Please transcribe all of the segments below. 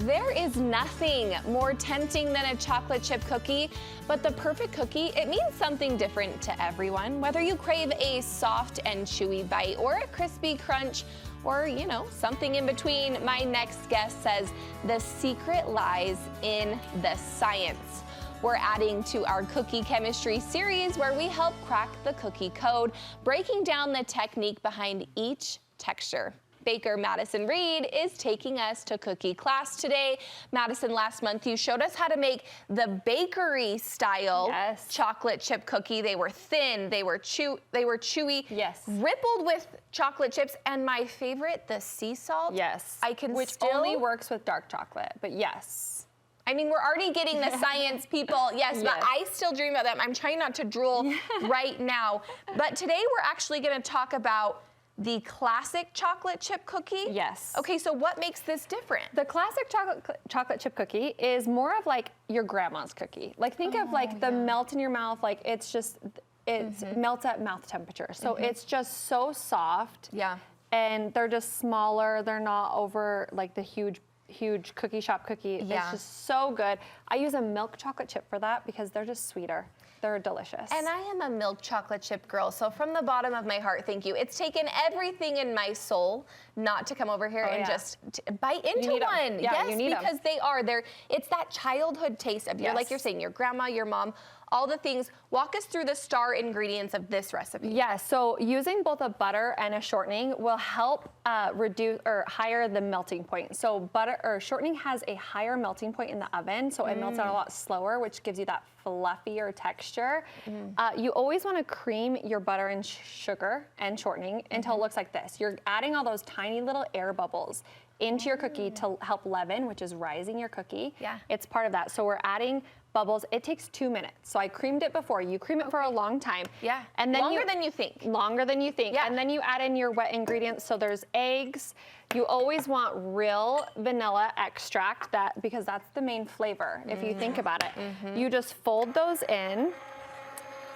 There is nothing more tempting than a chocolate chip cookie, but the perfect cookie, it means something different to everyone. Whether you crave a soft and chewy bite or a crispy crunch, or, you know, something in between, my next guest says the secret lies in the science. We're adding to our cookie chemistry series where we help crack the cookie code, breaking down the technique behind each texture. Baker Madison Reid is taking us to cookie class today. Madison, last month you showed us how to make the bakery style chocolate chip cookie. They were thin, they were chewy, rippled with chocolate chips, and my favorite, the sea salt. Which only works with dark chocolate, but yes. I mean, we're already getting the science, people. Yes, but I still dream of them. I'm trying not to drool right now. But today we're actually going to talk about the classic chocolate chip cookie? Yes. Okay, so what makes this different? The classic chocolate chip cookie is more of like your grandma's cookie. Like think of like the melt in your mouth, like it's melts at mouth temperature. So it's just so soft. Yeah. And they're just smaller. They're not over like the huge cookie shop cookie. Yeah. It's just so good. I use a milk chocolate chip for that because they're just sweeter. They're delicious. And I am a milk chocolate chip girl, so from the bottom of my heart, thank you. It's taken everything in my soul not to come over here and just bite into one. Yeah, yes, because it's that childhood taste of like you're saying, your grandma, your mom, all the things. Walk us through the star ingredients of this recipe. Yeah, so using both a butter and a shortening will help reduce or higher the melting point. So shortening has a higher melting point in the oven, so it melts out a lot slower, which gives you that fluffier texture. You always want to cream your butter and sugar and shortening until it looks like this. You're adding all those tiny little air bubbles into your cookie to help leaven, which is rising your cookie. Yeah. It's part of that. So we're adding bubbles. It takes 2 minutes. So I creamed it before. You cream it for a long time. Yeah. And then longer than you think. Longer than you think. Yeah. And then you add in your wet ingredients. So there's eggs. You always want real vanilla extract because that's the main flavor if you think about it. You just fold those in.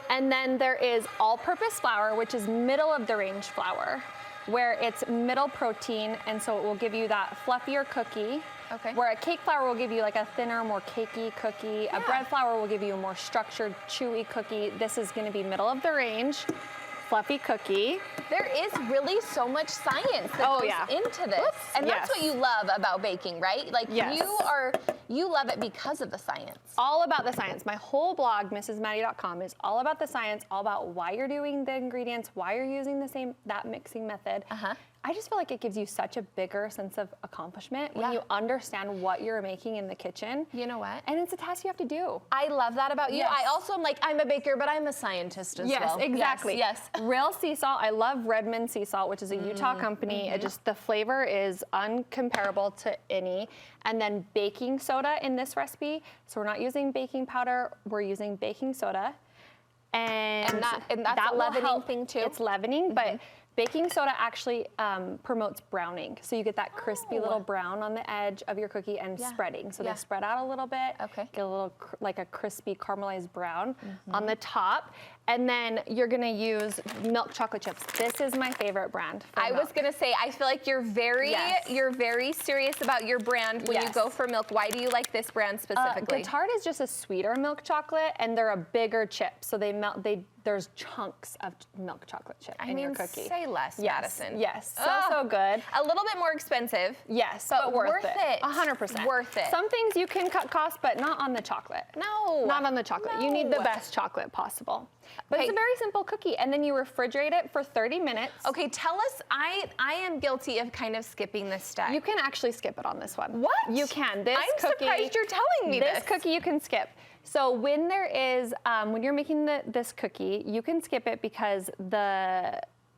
And then there is all-purpose flour, which is middle of the range flour, where it's middle protein, and so it will give you that fluffier cookie. Okay. Where a cake flour will give you like a thinner, more cakey cookie. Yeah. A bread flour will give you a more structured, chewy cookie. This is gonna be middle of the range, fluffy cookie. There is really so much science that goes into this. And that's what you love about baking, right? Like you love it because of the science. All about the science. My whole blog, mrsmaddie.com, is all about the science, all about why you're doing the ingredients, why you're using that mixing method. I just feel like it gives you such a bigger sense of accomplishment when you understand what you're making in the kitchen. You know what? And it's a task you have to do. I love that about you. Yes. I also am like, I'm a baker, but I'm a scientist as well. Yes, exactly. Yes. Real sea salt. I love Redmond Sea Salt, which is a Utah company. It just, the flavor is uncomparable to any. And then baking soda in this recipe. So we're not using baking powder, we're using baking soda. And that's that a leavening thing too? It's leavening, but baking soda actually promotes browning. So you get that crispy little brown on the edge of your cookie and spreading. So they spread out a little bit, get a little like a crispy caramelized brown on the top. And then you're gonna use milk chocolate chips. This is my favorite brand. I was gonna say, I feel like you're very serious about your brand when you go for milk. Why do you like this brand specifically? Tart is just a sweeter milk chocolate, and they're a bigger chip. So there's chunks of milk chocolate chip in your cookie. Say less, Madison. Yes, so good. A little bit more expensive. Yes, but worth it. 100%. Worth it. Some things you can cut costs, but not on the chocolate. No. Not on the chocolate. You need the best chocolate possible. But it's a very simple cookie, and then you refrigerate it for 30 minutes. Okay, tell us, I am guilty of kind of skipping this step. You can actually skip it on this one. What? You can. I'm surprised you're telling me this. This cookie you can skip. So when there is, when you're making this cookie, you can skip it because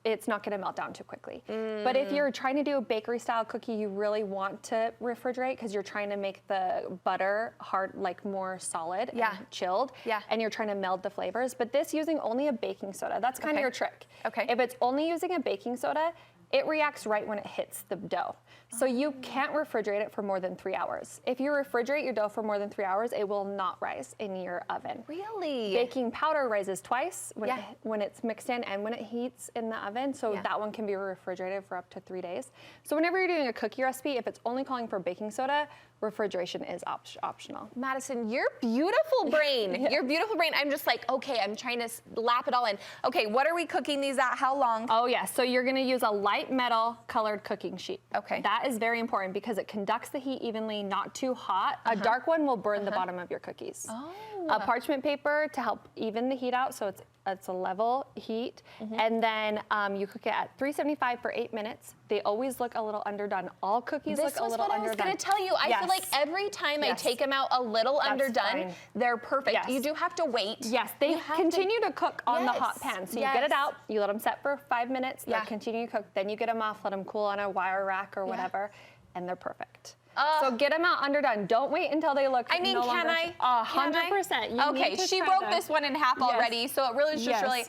it's not going to melt down too quickly. But if you're trying to do a bakery style cookie, you really want to refrigerate because you're trying to make the butter hard, like more solid and chilled. And you're trying to meld the flavors. But this using only a baking soda, that's kind of your trick. Okay. If it's only using a baking soda, it reacts right when it hits the dough. So you can't refrigerate it for more than 3 hours. If you refrigerate your dough for more than 3 hours, it will not rise in your oven. Really? Baking powder rises twice when it's mixed in and when it heats in the oven. So that one can be refrigerated for up to 3 days. So whenever you're doing a cookie recipe, if it's only calling for baking soda, refrigeration is optional. Madison, your beautiful brain. Your beautiful brain. I'm just like, okay, I'm trying to lap it all in. Okay, what are we cooking these at? How long? Oh yeah, so you're gonna use a light metal colored cooking sheet. Okay. That is very important because it conducts the heat evenly, not too hot. A dark one will burn the bottom of your cookies. Oh. A parchment paper to help even the heat out, so it's a level heat. And then you cook it at 375 for 8 minutes. They always look a little underdone. All cookies look a little underdone. This was what I was going to tell you. I feel like every time I take them out a little underdone, they're perfect. Yes. You do have to wait. Yes, they continue to cook on the hot pan. So you get it out, you let them set for 5 minutes, they continue to cook, then you get them off, let them cool on a wire rack or whatever, and they're perfect. So get them out underdone. Don't wait until they look. I mean, no can longer, I? 100%. Okay, she broke this one in half already, so it really is just really.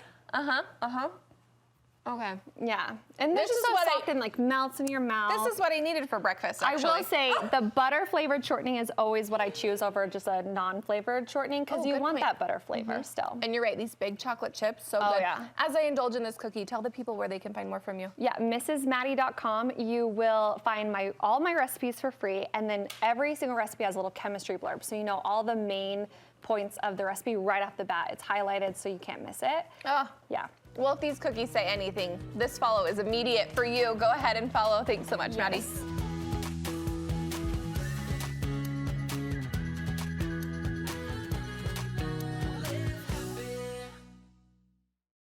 Okay. Yeah, and this is so soft and like melts in your mouth. This is what I needed for breakfast, actually. I will say the butter flavored shortening is always what I choose over just a non-flavored shortening because you want that butter flavor still. And you're right, these big chocolate chips, so good. Yeah. As I indulge in this cookie, tell the people where they can find more from you. Yeah, mrsmaddie.com. You will find all my recipes for free, and then every single recipe has a little chemistry blurb, so you know all the main points of the recipe right off the bat. It's highlighted so you can't miss it. Yeah. Well, if these cookies say anything, this follow is immediate for you. Go ahead and follow. Thanks so much, Maddie.